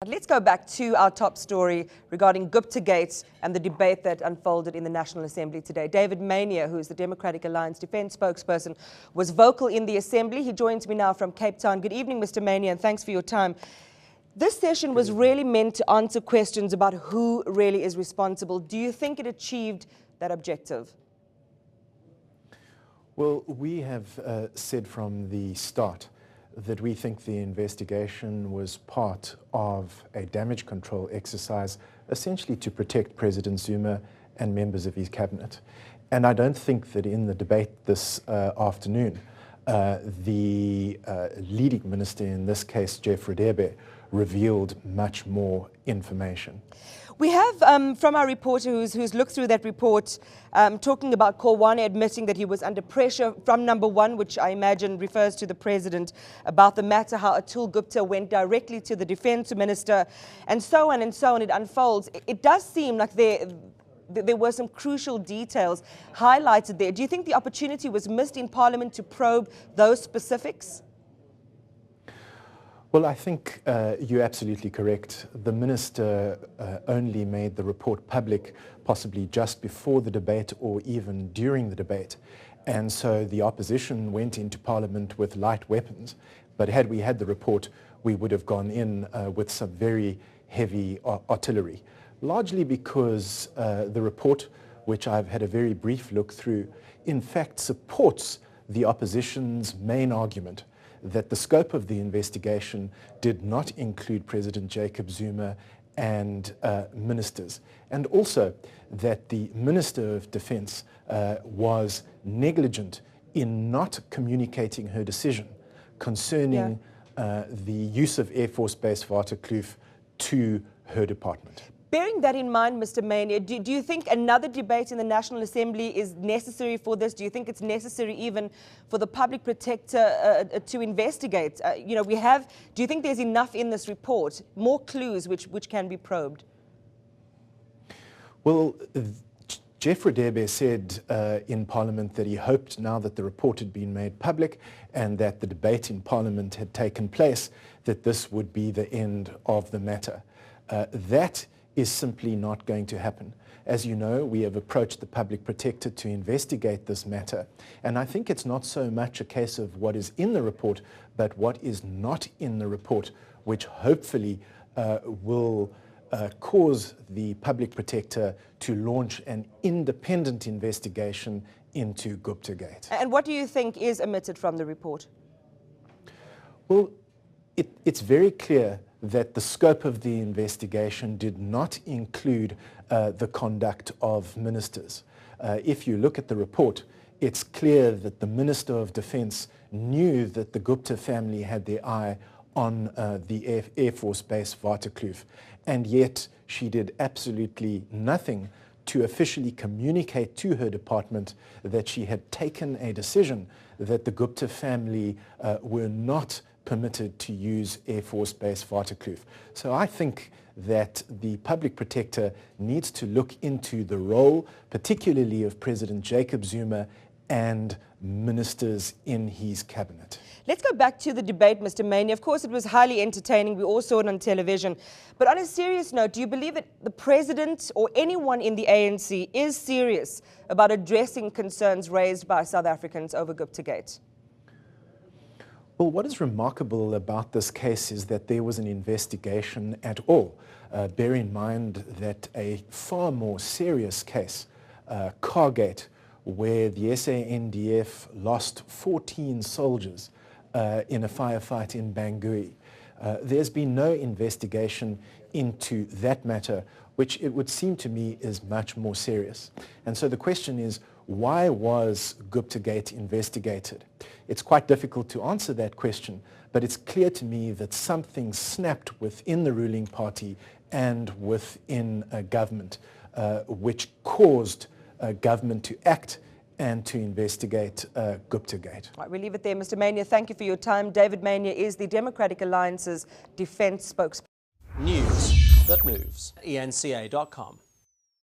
But let's go back to our top story regarding Guptagate and the debate that unfolded in the National Assembly today. David Maynier, who is the Democratic Alliance Defence spokesperson, was vocal in the Assembly. He joins me now from Cape Town. Good evening, Mr. Maynier, and thanks for your time. This session was really meant to answer questions about who really is responsible. Do you think it achieved that objective? Well, we have said from the start that we think the investigation was part of a damage control exercise, essentially to protect President Zuma and members of his cabinet. And I don't think that in the debate this afternoon, the leading minister, in this case, Jeff Radebe, revealed much more information. We have, from our reporter who's looked through that report, talking about Kolwane admitting that he was under pressure from number one, which I imagine refers to the president, about the matter how Atul Gupta went directly to the defense minister, and so on, it unfolds. It does seem like there were some crucial details highlighted there. Do you think the opportunity was missed in Parliament to probe those specifics? Well, I think you're absolutely correct. The minister only made the report public possibly just before the debate or even during the debate. And so the opposition went into Parliament with light weapons. But had we had the report, we would have gone in with some very heavy artillery, largely because the report, which I've had a very brief look through, in fact supports the opposition's main argument that the scope of the investigation did not include President Jacob Zuma and ministers, and also that the Minister of Defence was negligent in not communicating her decision concerning the use of Air Force Base Waterkloof to her department. Bearing that in mind, Mr. Maynier, do you think another debate in the National Assembly is necessary for this? Do you think it's necessary even for the public protector to investigate? Do you think there's enough in this report, more clues which can be probed? Well, Jeff Radebe said in Parliament that he hoped, now that the report had been made public and that the debate in Parliament had taken place, that this would be the end of the matter. That is simply not going to happen. As you know, we have approached the public protector to investigate this matter, and I think it's not so much a case of what is in the report, but what is not in the report, which hopefully will cause the public protector to launch an independent investigation into Guptagate. And what do you think is omitted from the report? Well, it's very clear that the scope of the investigation did not include the conduct of ministers. If you look at the report, it's clear that the Minister of Defence knew that the Gupta family had their eye on the Air Force Base Waterkloof, and yet she did absolutely nothing to officially communicate to her department that she had taken a decision that the Gupta family were not permitted to use Air Force Base Waterkloof. So I think that the public protector needs to look into the role, particularly of President Jacob Zuma and ministers in his cabinet. Let's go back to the debate, Mr. Maynier. Of course, it was highly entertaining. We all saw it on television. But on a serious note, do you believe that the president or anyone in the ANC is serious about addressing concerns raised by South Africans over Guptagate? Well, what is remarkable about this case is that there was an investigation at all. Bear in mind that a far more serious case, Guptagate, where the SANDF lost 14 soldiers in a firefight in Bangui. There's been no investigation into that matter, which it would seem to me is much more serious. And so the question is, why was Guptagate investigated? It's quite difficult to answer that question, but it's clear to me that something snapped within the ruling party and within government, which caused government to act and to investigate Guptagate. Right, we'll leave it there, Mr. Maynier. Thank you for your time. David Maynier is the Democratic Alliance's defence spokesperson. News that moves. eNCA.com.